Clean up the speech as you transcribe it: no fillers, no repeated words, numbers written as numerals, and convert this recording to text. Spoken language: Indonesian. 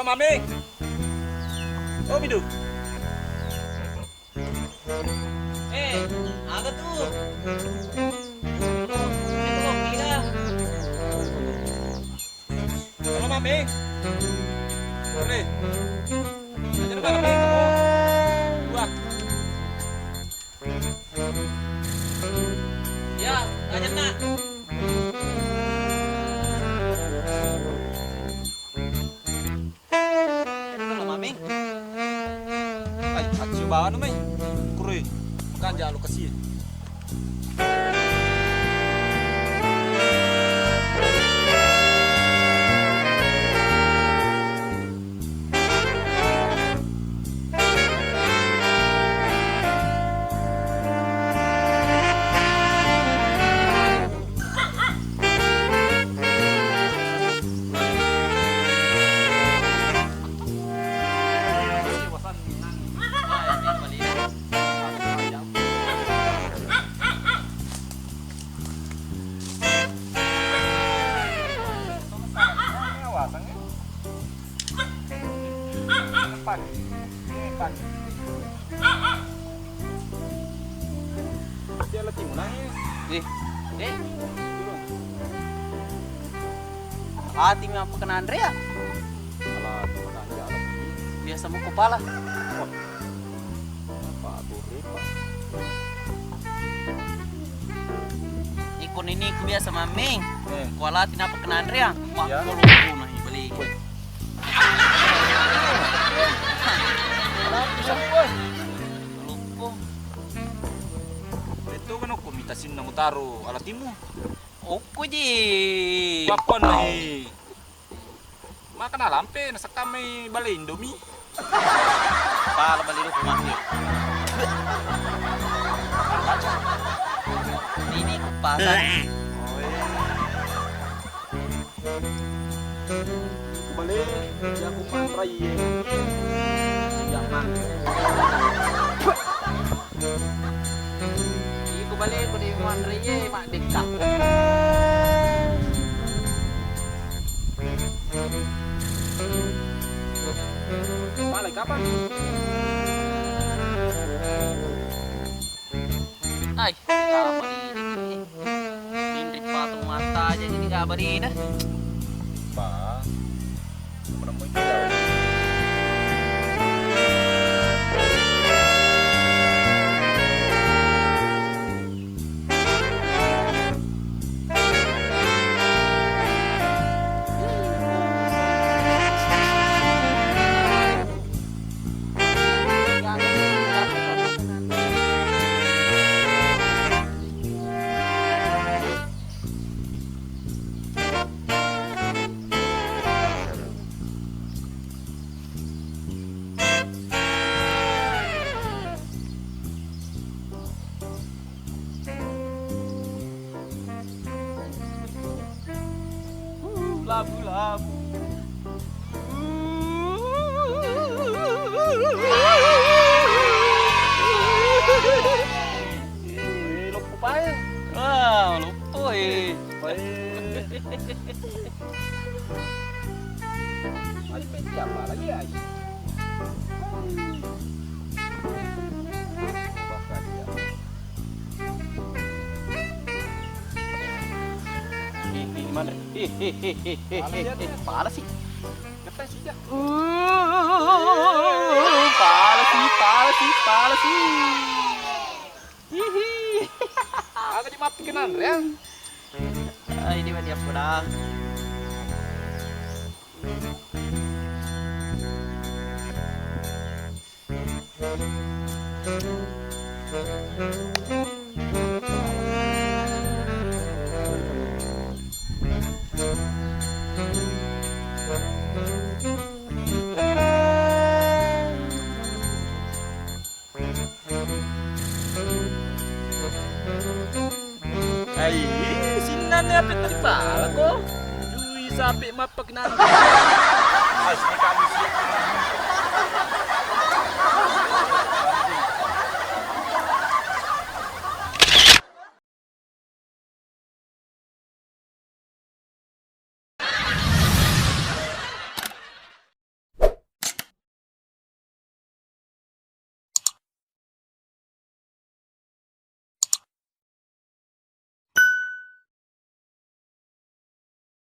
Halo Mami. Oh Bidu. Aga tuh. Itu kira. Halo Mami. Sore. Aja mana Mami kamu? Dua. Ya, aja nak. Kalau mami, Ay, acio bawa na May. Kure. Makan jalo kasi. Dia letih mulai. hati mi apa kena Andrea? Alah, makan jalo. Biasa mau kepala. Pak Buri, Pak. Ikon ini ku biasa maming. Eh. Kuala apa kena Andrea? Mak Ya. kalau punah beli. Lupa. Itu kan aku minta sin na mutaro alatimu. Opo ji. Bakon ay. Makan na lampe nasa kami bali Indomie. Pala bali lu kumasi. Ini ku pasar. Bali ya aku mantrai ye. Jangan. Iku balik ku di Mandri ye mak dekat. Balik kapan? Ay, kabar ini. Indri patung mata aja jadi kabar ini. Ba. Menemui kita. Labu-labu. Lupa pa eh. Ah, lupa eh. Ay, siapa lagi ay? Bakal dia. Gimana? Pala sih. Ngetes sih dia. Pala sih. Hihi. Agak dimatikan Andrea. Ay, di ba dia pula? Ay, sinan na apit tadi pala ko. Dui sapi mapak na. Ay, sini kami siya.